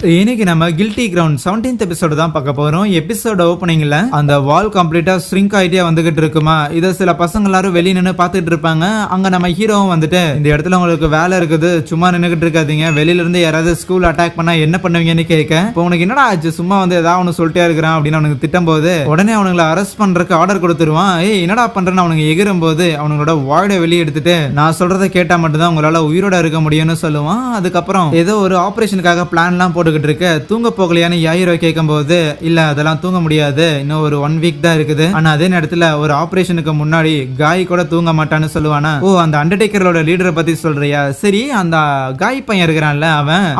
இன்னைக்கு நம்ம guilty ground 17th episode தான் பார்க்க போறோம். எபிசோட ஓப்பனிங்ல அந்த வால் கம்ப்ளீட்டா ஸ்ட்ரிங்க் ஆயிட்டே வந்துகிட்டு இருக்குமா. இத சில பசங்க எல்லாரும் வெளிய நின்னு பாத்துட்டு இருப்பாங்க. அங்க நம்ம ஹீரோவும் வந்துட்டு இந்த இடத்துல உங்களுக்கு வேலை இருக்குது, சும்மா நின்னுகிட்டு இருக்காதீங்க, வெளியில இருந்து யாராவது ஸ்கூல் அட்டாக் பண்ணா என்ன பண்ணுவீங்கன்னு கேட்க, இப்போ உனக்கு என்னடா ஆச்சு, சும்மா வந்து ஏதாவது ஒன்று சொல்லிட்டே இருக்கிறான் அப்படின்னு அவனுக்கு திட்டும் போது உடனே அவனுங்களை அரெஸ்ட் பண்றதுக்கு ஆர்டர் கொடுத்துருவான். ஏய் என்னடா பண்றேன்னு அவனுக்கு எகிரும் போது அவங்களோட வாய்டை வெளியே எடுத்துட்டு நான் சொல்றதை கேட்டா மட்டும்தான் உங்களால உயிரோட இருக்க முடியும்னு சொல்லுவான். அதுக்கப்புறம் ஏதோ ஒரு ஆபரேஷனுக்காக பிளான் எல்லாம் போட்டுக்கிட்டு இருக்க, தூங்க போகலையான்னு யாயிரோ கேட்கும் போது இல்ல அதெல்லாம் தூங்க முடியாது, இன்னும் ஒரு 1 வீக் தான் இருக்குது. ஆனா அதே நேரத்துல ஒரு ஆபரேஷனுக்கு முன்னாடி காய் கூட தூங்க மாட்டான்னு சொல்லுவானா. ஓ அந்த அண்டர்டேக்கரோட லீடரை பத்தி சொல்றியா? சரி அந்த காய் பையன் இருக்கிறான்ல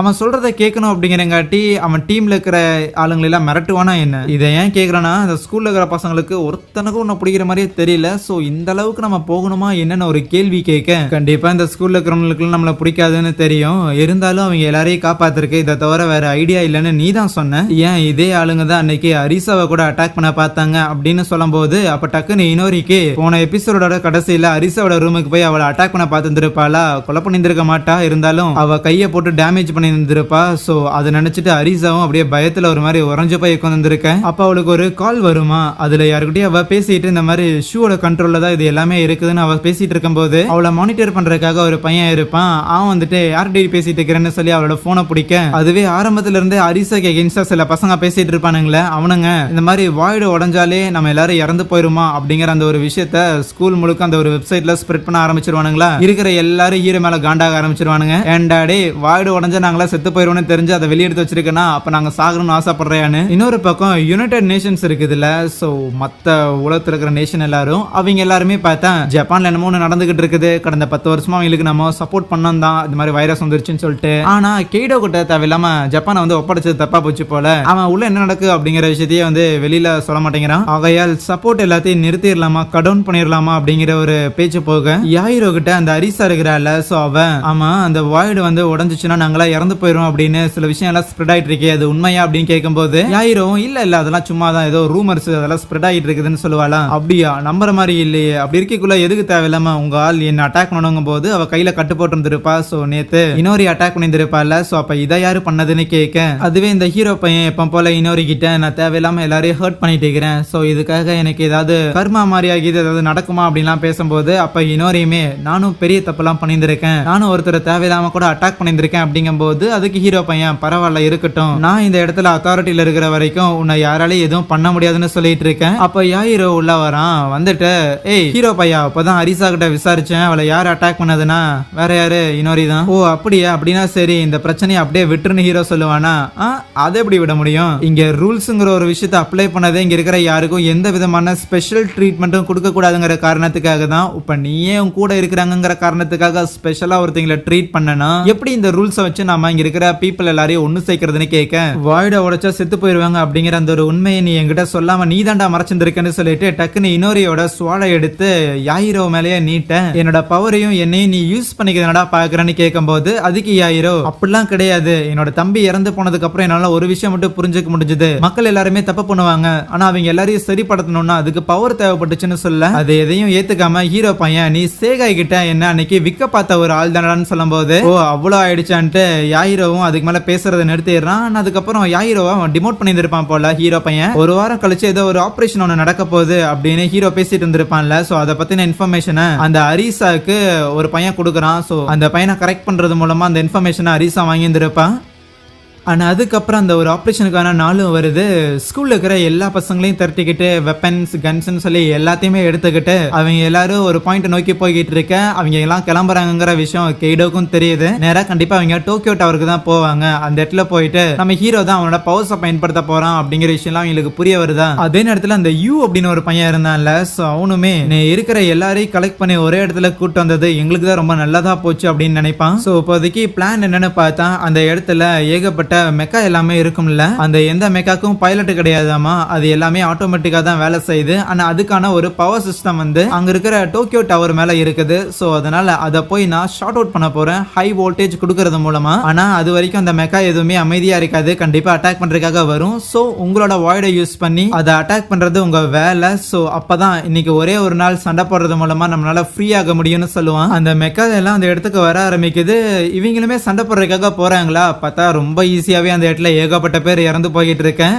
அவன் சொல்றதை கேட்கணும் அப்படிங்கிறங்காட்டி அவன் டீம்ல இருக்கிற ஆளுங்களை எல்லாம் மிரட்டுவானா என்ன? இதை ஏன் கேட்கறானா, அந்த ஸ்கூல்ல இருக்கிற பசங்களுக்கு ஒருத்தனுக்கும் ஒன்னு பிடிக்கிற மாதிரியே தெரியல. சோ இந்த அளவுக்கு நம்ம போகணுமா என்னன்னு ஒரு கேள்வி கேட்க, கண்டிப்பா இந்த ஸ்கூல்ல இருக்கிறவங்களுக்கு நம்மள பிடிக்காதுன்னு தெரியும், இருந்தாலும் அவங்க எல்லாரையும் காப்பாத்திருக்கு, இதை தவிர வேற ஐடியா இல்லைன்னு நீ தான் சொன்ன. ஏன் இதே ஆளுங்க தான் அன்னைக்கு அரிசாவை கூட அட்டாக் பண்ண பார்த்தாங்க அப்படின்னு சொல்லும் போது அப்ப டக்குன்னு இனோரிக்கு போன எபிசோடோட கடைசியில அரிசாவோட ரூமுக்கு போய் அவளை அட்டாக் பண்ண பார்த்துருப்பாளா, கொலை பண்ணிருக்க மாட்டா, இருந்தாலும் அவ கையை போட்டு டேமேஜ் பண்ணி இருந்திருப்பா. சோ அதை நினைச்சிட்டு அரிசாவும் அப்படியே பயத்துல ஒரு மாதிரி உறைஞ்சு போய் உட்காந்துருக்கேன். அப்ப அவளுக்கு ஒரு கால் வருமா, அதுல யாருக்கிட்டே அவ பேசிட்டு இந்த மாதிரி ஷூவோட கண்ட்ரோல்ல தான் இது எல்லாமே இருக்குதுன்னு அவ பேசிட்டு இருக்கும் போது அவளை மானிட்டர் பண்றதுக்காக ஒரு பையன் இருப்பான். அவன் வந்துட்டு யார்கிட்ட பேசிட்டு இருக்கிறேன்னு சொல்லி அவளோட போனை பிடிக்க, அதுவே ஆரம்பத்துல இருந்து அரிசாக்கு எகென்ஸ்டா சில பசங்க பேசிட்டு இருப்பானுங்களே அவனுங்க இந்த மாதிரி வாய்டு உடஞ்சாலே நம்ம எல்லாரும் இறந்து போயிருமா அப்படிங்கிற அந்த ஒரு விஷயத்த ஸ்கூல் முழுக்க அந்த ஒரு வெப்சைட்ல ஸ்ப்ரெட் பண்ண ஆரம்பிச்சிருவானுங்களா. இருக்கிற எல்லாரும் ஹீரோ மேல காண்டாக ஆரம்பிச்சிருவானுங்க. ஏண்டாடே வாய்டு உடஞ்சா நாங்களா செத்து போயிருவோம்னு தெரிஞ்சு அதை வெளியெடுத்து வச்சிருக்கேன்னா அப்ப நாங்க சாகணும்னு ஆசைப்படுறேன்னு. இன்னொரு பக்கம் யுனைடெட் நேஷன்ஸ் இருக்குதுல்ல, சோ மத்த உலகத்துல இருக்கிற நேஷன் எல்லாரும் அவங்க எல்லாருமே பார்த்தா ஜப்பான்ல என்னமோ நடந்துகிட்டு இருக்குது, கடந்த 10 வருஷமா அவங்களுக்கு நம்ம சப்போர்ட் பண்ணோம் தான் இந்த மாதிரி வைரஸ் வந்துருச்சுன்னு சொல்லிட்டு. ஆனா கெய்டோ கிட்ட தேவையில்லாம ஜப்பானை வந்து ஒப்படைச்சது தப்பா போச்சு போல, அவன் உள்ள என்ன நடக்கு அப்படிங்கிற விஷயத்தையே வந்து வெளியில சொல்ல மாட்டேங்கிறான். ஆகையால் சப்போர்ட் எல்லாத்தையும் நிறுத்திடலாமா, கட் டவுன் பண்ணிடலாமா அப்படிங்கிற ஒரு பேச்சு போக யாயிரோ கிட்ட அந்த அரிசா இருக்கிறாள், சோ அவன் ஆமா அந்த வாய்டு வந்து உடஞ்சிச்சுன்னா நாங்களா இறந்து போயிரும் அப்படின்னு சில விஷயம் எல்லாம் ஸ்ப்ரெட் ஆயிட்டு இருக்கே, அது உண்மையா அப்படின்னு கேட்கும் போது யாயிரோவும் இல்ல இல்ல அதெல்லாம் சும்மா தான் ஏதோ ரூமர்ஸ் அதெல்லாம் ஸ்ப்ரெட் ஆகிட்டு இருக்குதுன்னு சொல்லுவாளா. அப்படியா, நம்புற மாதிரி இல்லையே, அப்படி இருக்கக்குள்ள எதுக்கு தேவையில்லாம உங்க ஆள் என்ன அட்டாக் பண்ணுங்க போது அவ கையில கட்டு போட்டு இருந்திருப்பா. சோ நேத்து இன்னொரு அட்டாக் பண்ணிருப்பாள், சோ அப்ப இதை யாரு பண்ணதுன்னு கேட்க, அதுவே இந்த ஹீரோ பையன் எப்ப போல இன்னொரு கிட்ட நான் தேவையில்லாம எல்லாரையும் ஹர்ட் பண்ணிட்டு இருக்கிறேன், சோ இதுக்காக எனக்கு ஏதாவது கர்மா மாதிரி ஆகிது ஏதாவது நடக்குமா அப்படின்லாம் பேசும்போது அப்ப இன்னொரையுமே நானும் பெரிய தப்பெல்லாம் பண்ணியிருக்கேன், நானும் ஒருத்தர் தேவையில்லாம கூட அட்டாக் பண்ணியிருக்கேன் அப்படிங்கும் போது அதுக்கு ஹீரோ பையன் பரவாயில்ல இருக்கட்டும், நான் இந்த இடத்துல அத்தாரிட்டியில இருக்கிற வரைக்கும் உன்னை யாராலையும் எதுவும் பண்ண முடியாதுன்னு சொல்லிட்டு இருக்கேன். அப்ப யாயிரோ உள்ள வரான், வந்துட்டு ஏய் ஹீரோ பையா அப்பதான் அரிசா கிட்ட விசாரிச்சேன், அவளை யாரு அட்டாக் பண்ணதுன்னா வேற யாரு இன்னொரு தான். ஓ அப்படியா, அப்படின்னா சரி இந்த பிரச்சனையை அப்படியே விட்டுருன்னு ஹீரோ சொல்லுவானா. அதை எப்படி விட முடியும், இங்க ரூல்ஸ்ங்கிற ஒரு விஷயத்தை அப்ளை பண்ணதே இங்க இருக்கிற யாருக்கும் எந்த விதமான ஸ்பெஷல் ட்ரீட்மெண்ட்டும் கொடுக்க கூடாதுங்கிற காரணத்துக்காக தான். இப்ப நீயே உன் கூட இருக்கிறாங்கிற காரணத்துக்காக ஸ்பெஷலா ஒருத்தங்களை ட்ரீட் பண்ணனா எப்படி இந்த ரூல்ஸை வச்சு நாம இங்க இருக்கிற பீப்புள் எல்லாரையும் ஒண்ணு சேர்க்கறதுன்னு கேட்க, வாய்ட உடைச்சா செத்து போயிருவாங்க அப்படிங்கிற அந்த ஒரு உண்மையை நீ என்கிட்ட சொல்லாம நீ தாண்டா மறைச்சிருக்கேன்னு சொல்லிட்டு டக்குன்னு இன்னொரியோட ஸ்வாடை எடுத்து யாயிரோ மேலேயே நீட்ட, என்னோட பவரையும் என்னையும் நீ யூஸ் பண்ணிக்கிறதா பாக்குறேன்னு கேட்கும் போது அதுக்கு யாயிரோ அப்படிலாம் கிடையாது, என்னோட தம்பி இறந்து போனதுக்கு அப்புறம் என்னால ஒரு விஷயம் மட்டும் புரிஞ்சுக்க முடிஞ்சது, மக்கள் எல்லாருமே தப்பு பண்ணுவாங்க, ஆனா அவங்க எல்லாரையும் சரிப்படுத்தணும்னா அதுக்கு பவர் தேவைப்பட்டுச்சுன்னு சொல்ல, அது எதையும் ஏத்துக்காம ஹீரோ பையன் நீ சேகாய் கிட்ட என்ன அன்னைக்கு விக்க பார்த்த ஒரு ஆள் தானடான்னு சொல்லும் போது ஓ அவ்வளோ ஆயிடுச்சான்ட்டு யாயிரோவும் அதுக்கு மேல பேசுறதை நிறுத்திடுறான். அதுக்கப்புறம் யாயிரோவை டிமோட் பண்ணியிருப்பான் போல ஹீரோ பையன். ஒரு வாரம் கழிச்சு ஏதோ ஒரு ஆபரேஷன் ஒன்று நடக்க போகுது அப்படின்னு ஹீரோ பேசிட்டு இருந்திருப்பான்ல, சோ அதை பத்தின இன்ஃபர்மேஷனை அந்த அரிசாக்கு ஒரு பையன் கொடுக்குறான். சோ அந்த பையனை கரெக்ட் பண்றது மூலமா அந்த இன்ஃபர்மேஷனை அரிசா வாங்கி இருந்திருப்பான். ஆனால் அதுக்கப்புறம் அந்த ஒரு ஆப்ரேஷனுக்கான நாளும் வருது. ஸ்கூலில் இருக்கிற எல்லா பசங்களையும் திரட்டிக்கிட்டு வெப்பன்ஸ் கன்ஸ்ன்னு சொல்லி எல்லாத்தையுமே எடுத்துக்கிட்டு அவங்க எல்லாரும் ஒரு பாயிண்ட் நோக்கி போய்கிட்டு இருக்க, அவங்க எல்லாம் கிளம்புறாங்கிற விஷயம் கெய்டோக்கும் தெரியுது. நேராக கண்டிப்பாக அவங்க டோக்கியோ டவருக்கு தான் போவாங்க. அந்த இடத்துல போயிட்டு நம்ம ஹீரோ தான் அவனோட பவர்ஸை பயன்படுத்த போறான் அப்படிங்கிற விஷயம்லாம் அவங்களுக்கு புரிய வருதா. அதே நேரத்தில் அந்த யூ அப்படின்னு ஒரு பையன் இருந்தான்ல, ஸோ அவனுமே இருக்கிற எல்லாரையும் கலெக்ட் பண்ணி ஒரே இடத்துல கூட்டு வந்தது எங்களுக்கு தான் ரொம்ப நல்லதா போச்சு அப்படின்னு நினைப்பான். ஸோ இப்போதைக்கு பிளான் என்னன்னு பார்த்தா அந்த இடத்துல ஏகப்பட்ட மெக்கா எல்லாமே இருக்கும்ல, அந்த எந்த மெக்காக்கும் பைலட் கிடையாதாமா, அது எல்லாமே ஆட்டோமேட்டிக்கா தான் வேலை செய்யுது. ஆனா அதுக்கான ஒரு பவர் சிஸ்டம் வந்து அங்க இருக்கிற டோக்கியோ டவர் மேல இருக்குது. சோ அதனால அதை போய் நான் ஷார்ட் அவுட் பண்ண போறேன் ஹை வோல்டேஜ் கொடுக்கறது மூலமா. ஆனா அது வரைக்கும் அந்த மெக்கா எதுவுமே அமைதியா இருக்காது, கண்டிப்பா அட்டாக் பண்றதுக்காக வரும். சோ உங்களோட வாய்டை யூஸ் பண்ணி அதை அட்டாக் பண்றது உங்க வேலை. சோ அப்பதான் இன்னைக்கு ஒரே ஒரு நாள் சண்டை போடுறது மூலமா நம்மளால ஃப்ரீ ஆக முடியும்னு சொல்லுவான். அந்த மெக்கா எல்லாம் அந்த இடத்துக்கு வர ஆரம்பிக்குது. இவங்களுமே சண்டை போடுறதுக்காக போறாங்களா பார்த்தா ரொம்ப ஈஸி ஈஸியாவே அந்த இடத்துல ஏகப்பட்ட பேர் இறந்து போயிட்டு இருக்கேன்.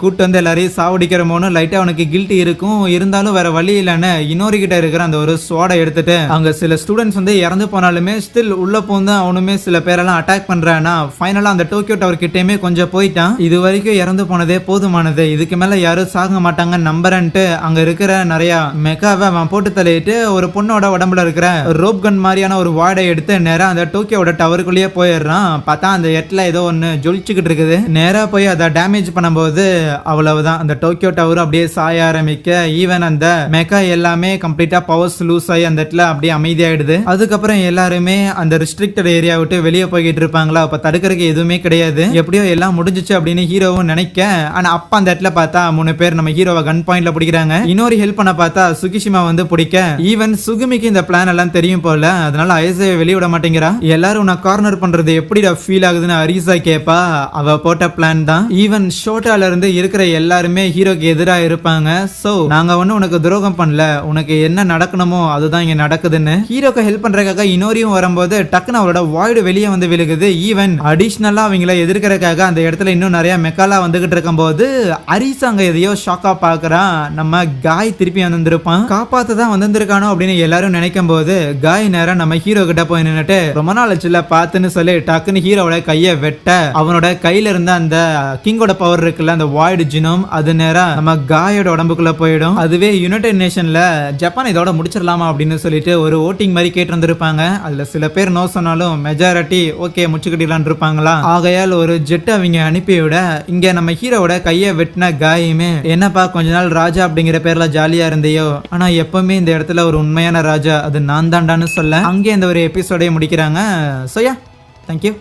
கூட்டு வந்து எல்லாரையும் சாவடிக்கிறமோன்னு லைட்டா அவனுக்கு கில்ட்டி இருக்கும். இருந்தாலும் வேற வழி இல்லைன்னு இன்னொரு கிட்ட இருக்கிற அந்த ஒரு ஸ்வாடை எடுத்துட்டு அங்க சில ஸ்டூடெண்ட்ஸ் வந்து இறந்து போனாலுமே ஸ்டில் உள்ள போந்து அவனுமே சில பேரெல்லாம் அட்டாக் பண்றானா ஃபைனலா அந்த டோக்கியோ டவர் கிட்டயுமே கொஞ்சம் போயிட்டான். இது வரைக்கும் இறந்து போனதே போதுமானது, இதுக்கு மேல யாரும் சாக மாட்டாங்க நம்புறன்ட்டு அங்க இருக்கிற நிறைய மெக்காவை அவன் போட்டு தள்ளிட்டு ஒரு பொண்ணோட உடம்புல இருக்கிற ரோப் கன் மாதிரியான ஒரு வாடை எடுத்து நேரா அந்த டோக்கியோட டவருக்குள்ளேயே போயிடுறான். பார்த்தா அந்த இடத்துல ஏதோ ஒன்னு ஜொலிச்சுக்கிட்டு இருக்குது. நேரா போய் அதை டேமேஜ் பண்ணும்போது அவ்வளவுதான், அந்த டோக்கியோ டவர் அப்படியே சாய ஆரம்பிக்க ஈவன் அந்த மெக்கா எல்லாமே கம்ப்ளீட்டா பவர்ஸ் லூஸ் ஆகி அந்த இடத்துல அப்படியே அமைதியாயிடுது. அதுக்கப்புறம் எல்லாருமே அந்த ரெஸ்ட்ரிக்டட் ஏரியா விட்டு வெளியே போய்கிட்டு இருப்பாங்களா, அப்ப தடுக்கிறதுக்கு எதுவுமே கிடையாது. எப்படியோ எல்லாம் முடிஞ்சிச்சு அப்படின்னு ஹீரோவும் நினைக்க, ஆனா அப்ப அந்த இடத்துல பார்த்தா 3 பேர் நம்ம ஹீரோவை கன் பாயிண்ட்ல பிடிக்கிறாங்க. இன்னொரு ஹெல்ப் பண்ண பார்த்தா சுகிஷிமா வந்து பிடிக்க, ஈவன் சுகுமிக்கு இந்த பிளான் எல்லாம் தெரியும் போல, அதனால ஐசை வெளியிட மாட்டேங்கிறா. எல்லாரும் நான் கார்னர் பண்றது எப்படி ஃபீல் ஆகுதுன்னு அரிசா கேப்பா. அவ போட்ட பிளான் தான். ஈவன் ஷோட்டால இருந்து இருக்கிற எல்லாருமே ஹீரோக்கு எதிராக இருப்பாங்க. சோ நாங்க ஒண்ணு உனக்கு துரோகம் பண்ணல, உனக்கு என்ன நடக்கணுமோ அதுதான் இங்க நடக்குதுன்னு ஹீரோக்கு ஹெல்ப் பண்றதுக்காக இன்னொரியும் வரும்போது டக்குன்னு அவரோட வாய்டு வெளியே வந்து விழுகுது. ஈவன் அடிஷனலா அவங்கள எதிர்க்கிறதுக்காக அந்த இடத்துல இன்னும் நிறைய மெக்காலா வந்துகிட்டு இருக்கும் போது அரிசா அங்க எதையோ ஷாக்கா பாக்குறான். நம்ம காய் திருப்பி வந்திருப்பான், காப்பாத்த தான் வந்திருக்கானோ அப்படின்னு எல்லாரும் நினைக்கும் போது காய் நேரம் நம்ம ஹீரோ கிட்ட போய் நின்னுட்டு ரொம்ப நாள் ஆச்சுல பாத்துன்னு சொல்லி டக்குன்னு ஹீரோவோட கையை வெட்ட அவனோட கையில இருந்த அந்த கிங்கோட பவர் இருக்குல்ல, அந்த வாய்டு ஜினோம், அது நேரம் நம்ம காயோட உடம்புக்குள்ள போயிடும். அதுவே யுனைடெட் நேஷன்ல ஜப்பான் இதோட முடிச்சிடலாமா அப்படின்னு சொல்லிட்டு ஒரு ஓட்டிங் மாதிரி கேட்டு வந்திருப்பாங்க. அதுல சில பேர் நோ சொன்னாலும் மெஜாரிட்டி ஓகே முச்சுக்கிட்டலான் இருப்பாங்களா. ஆகையால் ஒரு ஜெட் அவங்க அனுப்பிவிட இங்க நம்ம ஹீரோவோட கையை வெட்டின காயுமே, என்னப்பா கொஞ்ச நாள் ராஜா அப்படிங்கிற பேர்ல ஜாலியா இருந்தியோ, ஆனா எப்பவுமே இந்த இடத்துல ஒரு உண்மையான ராஜா அது நான் தாண்டான்னு சொல்ல அங்கே இந்த ஒரு எபிசோடை முடிக்கிறாங்க. Soya thank you.